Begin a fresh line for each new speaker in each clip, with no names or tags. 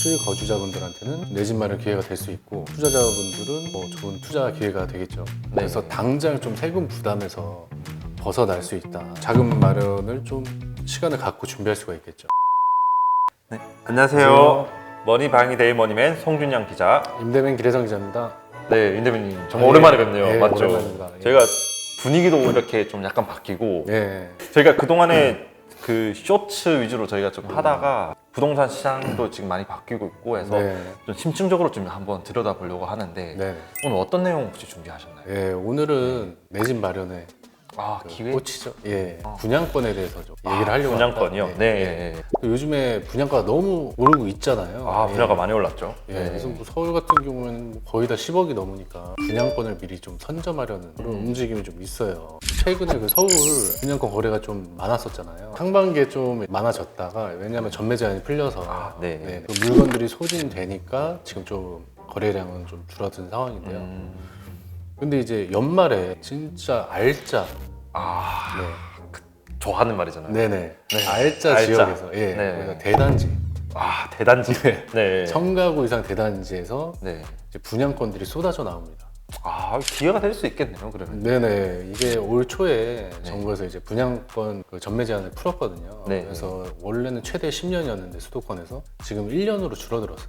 실거주자분들한테는 내 집 마련 기회가 될 수 있고, 투자자분들은 좋은 투자 기회가 되겠죠. 그래서 당장 좀 세금 부담에서 벗어날 수 있다. 자금 마련을 좀 시간을 갖고 준비할 수가 있겠죠.
네, 안녕하세요. 머니방이데이 머니맨 송준영 기자.
임대맨 기래성 기자입니다.
네, 임대맨님 정말 오랜만에 뵙네요.
네,
맞죠?
오랜만입니다. 예.
저희가 분위기도 이렇게 좀 약간 바뀌고,
예.
저희가 그동안에 그 쇼츠 위주로 저희가 좀 하다가 부동산 시장도 지금 많이 바뀌고 있고 해서
네.
좀 심층적으로 좀 한번 들여다보려고 하는데
네.
오늘 어떤 내용 혹시 준비하셨나요?
예, 오늘은 내 집 마련의
기회?
꽃이죠. 예. 분양권에 대해서 좀 얘기를 하려고
분양권이요?
합니다.
네.
요즘에 분양가가 너무 오르고 있잖아요.
분야가 많이 올랐죠.
예,
네.
그래서 뭐 서울 같은 경우에는 거의 다 10억이 넘으니까 분양권을 미리 좀 선점하려는 그런 움직임이 좀 있어요. 최근에 그 서울 분양권 거래가 좀 많았었잖아요. 상반기에 좀 많아졌다가, 왜냐하면 전매 제한이 풀려서
네.
그 물건들이 소진되니까 지금 좀 거래량은 좀 줄어든 상황인데요. 근데 이제 연말에 진짜 알짜,
좋아하는 말이잖아요.
네네, 알짜 지역에서, 예,
네.
거기가 대단지,
대단지. 네.
청가구 이상 대단지에서
네.
이제 분양권들이 쏟아져 나옵니다.
기회가 될 수 있겠네요, 그러면.
네네, 이게 올 초에 정부에서 이제 분양권 그 전매 제한을 풀었거든요.
네.
그래서 원래는 최대 10년이었는데 수도권에서 지금 1년으로 줄어들었어요.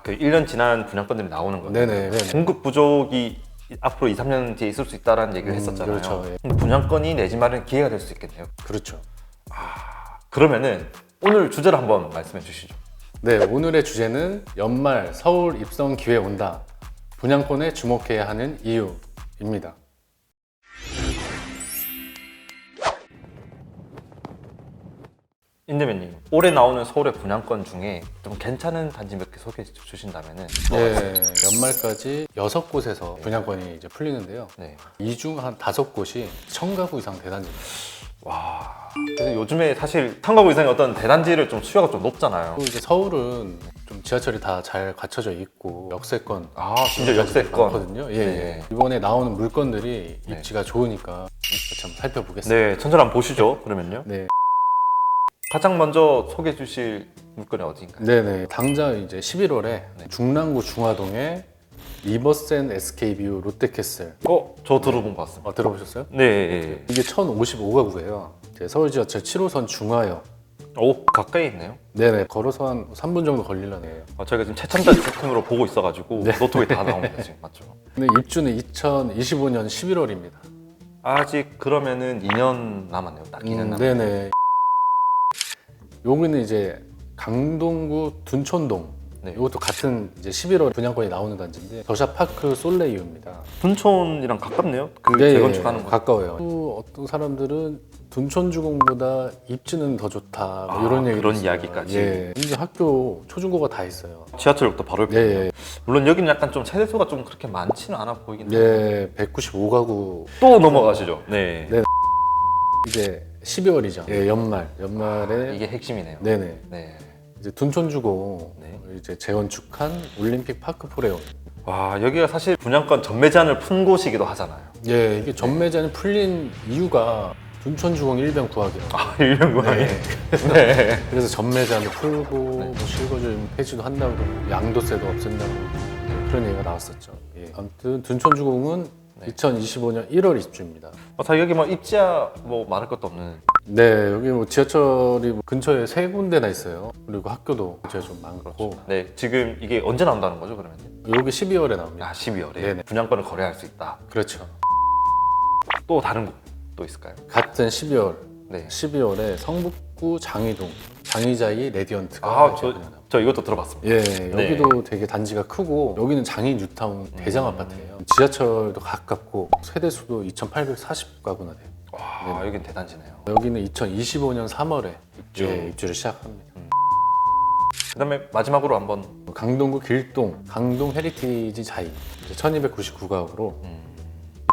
그 1년 지난 분양권들이 나오는 거예요.
네네.
공급 부족이 앞으로 2, 3년 뒤에 있을 수 있다는 얘기를 했었잖아요.
그렇죠. 예.
분양권이 내 집 마련 기회가 될 수 있겠네요.
그렇죠.
그러면은 오늘 주제를 한번 말씀해 주시죠.
네, 오늘의 주제는 연말 서울 입성 기회 온다. 분양권에 주목해야 하는 이유입니다.
임대맨님, 올해 나오는 서울의 분양권 중에 좀 괜찮은 단지 몇 개 소개해 주신다면은.
네, 연말까지 6곳에서 분양권이 이제 풀리는데요.
네.
이 중 한 5곳이 청가구 이상 대단지입니다.
그래서 요즘에 사실 청가구 이상의 어떤 대단지를 좀 수요가 좀 높잖아요.
또 이제 서울은 좀 지하철이 다 잘 갖춰져 있고 역세권,
심지어 역세권.
많거든요. 예,
네.
예. 이번에 나오는 물건들이 입지가 좋으니까 참 살펴보겠습니다.
네, 천천히 한번 보시죠. 그러면요.
네.
가장 먼저 소개해 주실 물건이 어디인가요?
네네. 당장 이제 11월에 중랑구 중화동에 리버센 SK뷰 롯데캐슬.
저 들어본 것 같습니다.
들어보셨어요?
네.
이게 1055가구예요. 서울 지하철 7호선 중화역.
가까이 있네요.
네네. 걸어서 한 3분 정도 걸리려네요.
저희가 지금 최첨단 시스템으로 보고 있어가지고 노트북에 다 나옵니다 지금. 맞죠?
근데 입주는 2025년 11월입니다.
아직 그러면은 2년 남았네요. 딱 2년 남았네요.
네네. 여기는 이제 강동구 둔촌동.
네.
이것도 같은 이제 11월 분양권이 나오는 단지인데 더샵파크 솔레이유입니다.
둔촌이랑 가깝네요.
네,
재건축하는 거.
가까워요. 또 어떤 사람들은 둔촌주공보다 입지는 더 좋다, 뭐 이런 얘기도
그런
있어요.
이야기까지.
예. 이제 학교 초중고가 다 있어요.
지하철역도 바로 옆에.
예.
물론 여기는 약간 좀 세대수가 좀 그렇게 많지는 않아 보이긴 해요.
예. 195가구.
또 넘어가시죠. 네.
네. 이제 12월이죠. 예, 연말에
이게 핵심이네요.
네네.
네.
이제 둔촌주공
네.
이제 재건축한 올림픽 파크 포레온.
여기가 사실 분양권 전매 제한을 푼 곳이기도 하잖아요.
예, 이게 전매제한이 풀린 이유가 둔촌주공 일변 구하기라고.
이런 거
네.
네.
그래서 전매제한을 풀고 뭐 실거주 폐지도 한다고 그러고 양도세도 없앤다고 그런 얘기가 나왔었죠. 예. 아무튼 둔촌주공은 2025년 1월 입주입니다.
여기 뭐 입지야 뭐 말할 것도 없는.
네, 여기 뭐 지하철이 뭐 근처에 3군데나 있어요. 그리고 학교도 근처에 좀 많고.
네, 지금 이게 언제 나온다는 거죠, 그러면?
여기 12월에 나옵니다.
12월에
네네.
분양권을 거래할 수 있다.
그렇죠.
또 다른 곳 또 있을까요?
같은 12월,
네.
12월에 성북구 장이동, 장이자이 레디언트가 분양합니다.
저 이것도 들어봤습니다.
예, 여기도 되게 단지가 크고 여기는 장인 뉴타운 대장 아파트예요. 지하철도 가깝고 세대수도 2,840가구나 돼요.
여긴 대단지네요.
여기는 2025년 3월에 입주를 시작합니다.
그다음에 마지막으로 한번
강동구 길동, 강동 헤리티지 자이 1299가구로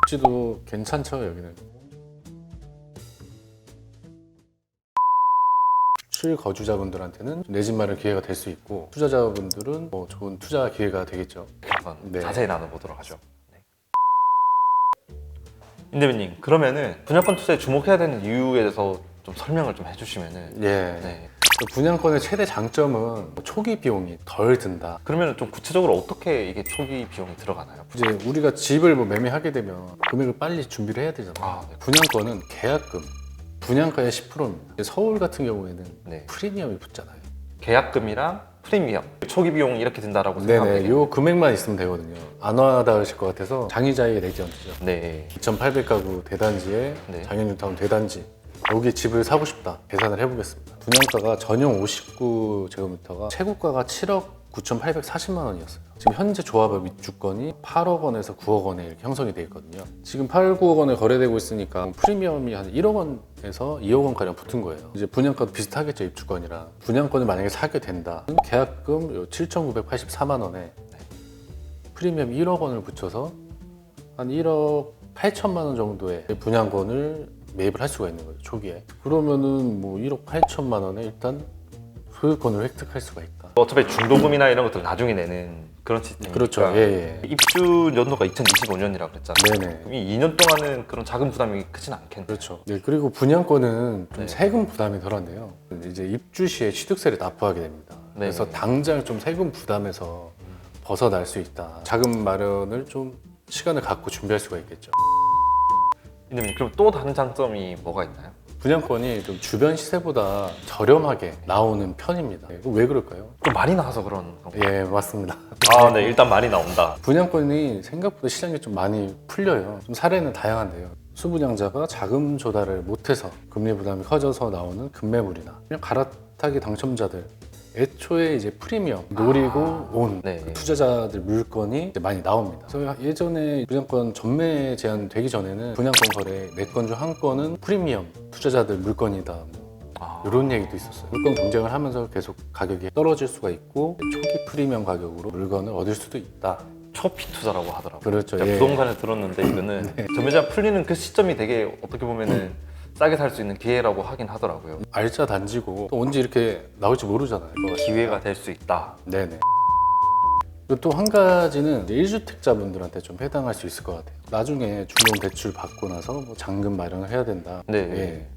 입지도 괜찮죠, 여기는. 실거주자분들한테는 내 집 마련 기회가 될 수 있고, 투자자분들은 뭐 좋은 투자 기회가 되겠죠.
한번
네.
자세히 나눠보도록 하죠. 네. 임대빈님, 그러면은 분양권 투자에 주목해야 되는 이유에 대해서 좀 설명을 좀 해주시면은.
예.
네.
분양권의 최대 장점은 초기 비용이 덜 든다.
그러면 좀 구체적으로 어떻게 이게 초기 비용이 들어가나요?
이제 우리가 집을 뭐 매매하게 되면 금액을 빨리 준비를 해야 되잖아요.
아, 네.
분양권은 계약금, 분양가의 10%입니다. 서울 같은 경우에는
네.
프리미엄이 붙잖아요.
계약금이랑 프리미엄, 초기 비용 이렇게 든다라고 생각하면
네네, 요 금액만 있으면 되거든요. 안 와닿으실 것 같아서 장의자의 레지던트죠.
네.
2,800가구 대단지에
네.
장현뉴타운 대단지 여기 집을 사고 싶다 계산을 해보겠습니다. 분양가가 전용 59제곱미터가 최고가가 7억 9,840만 원이었어요. 지금 현재 조합의 입주권이 8억 원에서 9억 원에 이렇게 형성이 되어 있거든요. 지금 8, 9억 원에 거래되고 있으니까 프리미엄이 한 1억 원에서 2억 원가량 붙은 거예요. 이제 분양가도 비슷하겠죠, 입주권이랑. 분양권을 만약에 사게 된다. 계약금 7,984만 원에 프리미엄 1억 원을 붙여서 한 1억 8천만 원 정도의 분양권을 매입을 할 수가 있는 거죠, 초기에. 그러면은 뭐 1억 8천만 원에 일단 소유권을 획득할 수가 있다.
어차피 중도금이나 이런 것들 나중에 내는 그런 시스템이니까.
그렇죠. 예, 예.
입주 연도가 2025년이라고 그랬잖아요.
네네.
그럼 이 2년 동안은 그런 자금 부담이 크진 않겠네요.
그렇죠. 네, 그리고 분양권은 좀
네.
세금 부담이 덜한데요. 이제 입주 시에 취득세를 납부하게 됩니다.
네.
그래서 당장 좀 세금 부담에서 벗어날 수 있다. 자금 마련을 좀 시간을 갖고 준비할 수가 있겠죠.
이님님, 그럼 또 다른 장점이 뭐가 있나요?
분양권이 좀 주변 시세보다 저렴하게 나오는 편입니다. 이거 왜 그럴까요?
좀 많이 나와서 그런 건가요?
예, 맞습니다.
아, 네, 일단 많이 나온다.
분양권이 생각보다 시장이 좀 많이 풀려요. 좀 사례는 다양한데요. 수분양자가 자금 조달을 못해서 금리 부담이 커져서 나오는 급매물이나 그냥 갈아타기 당첨자들 애초에 이제 프리미엄 노리고 온
네.
그 투자자들 물건이 이제 많이 나옵니다. 그래서 예전에 분양권 전매 제한되기 전에는 분양권 거래 4건 중 1건은 프리미엄 투자자들 물건이다. 뭐 이런 얘기도 있었어요. 물건 경쟁을 하면서 계속 가격이 떨어질 수가 있고 초기 프리미엄 가격으로 물건을 얻을 수도 있다.
초피 투자라고 하더라고요.
그렇죠.
제가
예.
부동산을 들었는데 이거는 전매자 풀리는 그 시점이 되게 어떻게 보면은 싸게 살 수 있는 기회라고 하긴 하더라고요.
알짜 단지고 또 언제 이렇게 나올지 모르잖아요.
기회가 될 수 있다.
네네. 또 한 가지는 1주택자분들한테 좀 해당할 수 있을 것 같아요. 나중에 중도금 대출 받고 나서 뭐 잔금 마련을 해야 된다.
네.
예.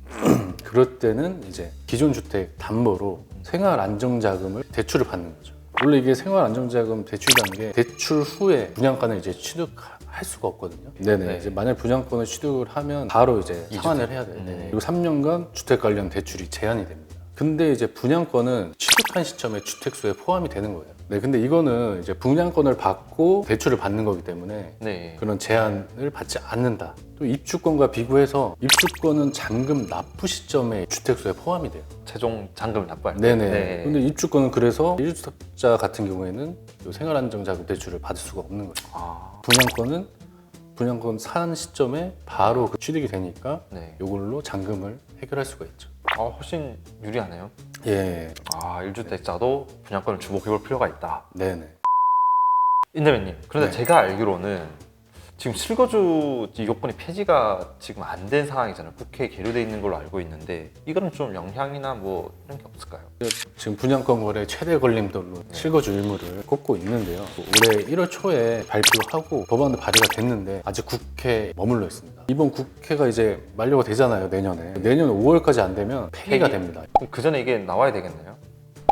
그럴 때는 이제 기존 주택 담보로 생활 안정자금을 대출을 받는 거죠. 원래 이게 생활 안정자금 대출이라는 게 대출 후에 분양권을 이제 취득할 수가 없거든요. 네네.
네.
이제 만약 분양권을 취득을 하면 바로 이제 상환을 해야 돼요. 네네. 그리고 3년간 주택 관련 대출이 제한이 됩니다. 근데 이제 분양권은 취득한 시점에 주택수에 포함이 되는 거예요. 네, 근데 이거는 이제 분양권을 받고 대출을 받는 거기 때문에
네.
그런 제한을 받지 않는다. 또 입주권과 비교해서 입주권은 잔금 납부 시점에 주택수에 포함이 돼요.
최종 잔금을 납부할 때.
네네.
네.
근데 입주권은 그래서 1주택자 같은 경우에는 이 생활안정자금 대출을 받을 수가 없는 거죠.
아,
분양권은 분양권 산 시점에 바로 그 취득이 되니까
네.
이걸로 잔금을 해결할 수가 있죠.
훨씬 유리하네요.
예,
1주택자도 분양권을 주목해볼 필요가 있다.
네네.
인대배님, 그런데
네.
제가 알기로는 지금 실거주 요건이 폐지가 지금 안 된 상황이잖아요. 국회에 계류돼 있는 걸로 알고 있는데 이거는 좀 영향이나 뭐 이런 게 없을까요?
지금 분양권 거래 최대 걸림돌로 실거주 의무를 꼽고 있는데요. 올해 1월 초에 발표하고 법안도 발의가 됐는데 아직 국회에 머물러 있습니다. 이번 국회가 이제 만료가 되잖아요, 내년에. 내년 5월까지 안 되면 폐기가 됩니다.
그럼 그 전에 이게 나와야 되겠네요.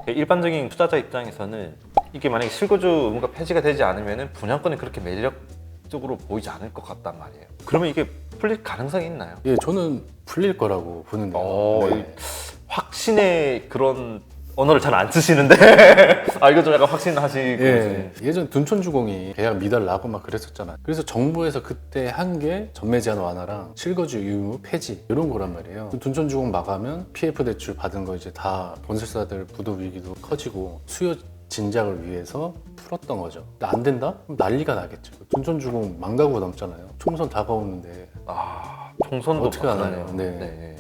일반적인 투자자 입장에서는 이게 만약에 실거주 의무가 폐지가 되지 않으면 분양권이 그렇게 매력적으로 보이지 않을 것 같단 말이에요. 그러면 이게 풀릴 가능성이 있나요?
예, 저는 풀릴 거라고 보는데요. 네.
확신의 그런 언어를 잘 안 쓰시는데 이거 좀 약간 확신하시고
예, 예전 둔촌주공이 계약 미달 나고 막 그랬었잖아요. 그래서 정부에서 그때 한 게 전매 제한 완화랑 실거주 의무 폐지 이런 거란 말이에요. 둔촌주공 마감면 PF 대출 받은 거 이제 다 건설사들 부도 위기도 커지고 수요 진작을 위해서 풀었던 거죠. 근데 안 된다? 그럼 난리가 나겠죠. 둔촌주공 만가구가 넘잖아요. 총선 다가오는데
총선도
어떻게 하나요?
많잖아요.
네.
네.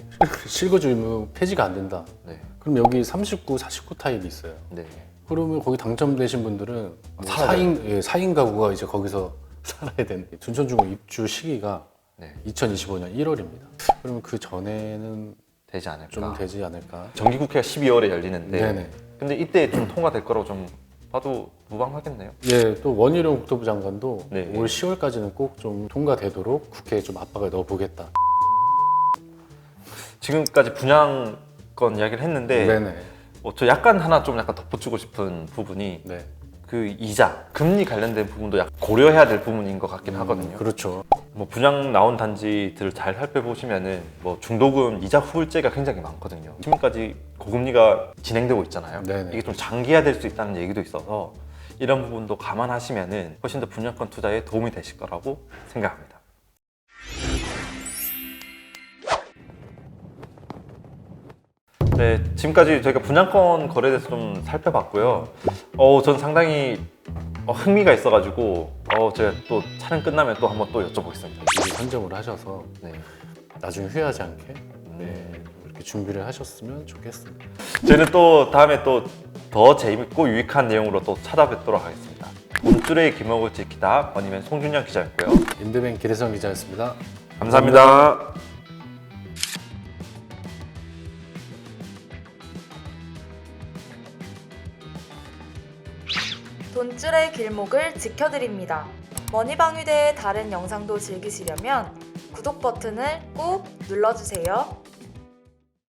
실거주 의무 폐지가 안 된다.
네.
그럼 여기 39, 49 타입이 있어요.
네.
그러면 거기 당첨되신 분들은 뭐
살아야
4인 가구가 이제 거기서 살아야 되는 둔촌주공 입주 시기가
네.
2025년 1월입니다. 그러면 그 전에는
되지 않을까?
좀 되지 않을까?
정기국회가 12월에 열리는데
네네.
근데 이때 좀 통과될 거라고 좀 봐도 무방하겠네요.
예, 또 원희룡 국토부 장관도
네.
올 10월까지는 꼭 좀 통과되도록 국회에 좀 압박을 넣어보겠다.
지금까지 분양권 이야기를 했는데
네네.
저 약간 하나 좀 약간 덧붙이고 싶은 부분이
네.
그 이자, 금리 관련된 부분도 약간 고려해야 될 부분인 것 같긴 하거든요.
그렇죠.
뭐 분양 나온 단지들 잘 살펴보시면은 뭐 중도금 이자 후불제가 굉장히 많거든요. 지금까지 고금리가 진행되고 있잖아요.
네네.
이게 좀 장기화될 수 있다는 얘기도 있어서 이런 부분도 감안하시면은 훨씬 더 분양권 투자에 도움이 되실 거라고 생각합니다. 네, 지금까지 저희가 분양권 거래에 대해서 좀 살펴봤고요. 전 상당히 흥미가 있어가지고 제가 또 촬영 끝나면 또 한번 또 여쭤보겠습니다.
미리 선점을 하셔서
네.
나중에 후회하지 않게 이렇게 준비를 하셨으면 좋겠습니다.
저희는 또 다음에 또 더 재밌고 유익한 내용으로 또 찾아뵙도록 하겠습니다. 돈줄의 기목을 지키다 번이면 송준영 기자였고요.
인드뱅 기대성 기자였습니다.
감사합니다.
돈줄의 길목을 지켜드립니다. 머니방위대의 다른 영상도 즐기시려면 구독 버튼을 꾹 눌러주세요.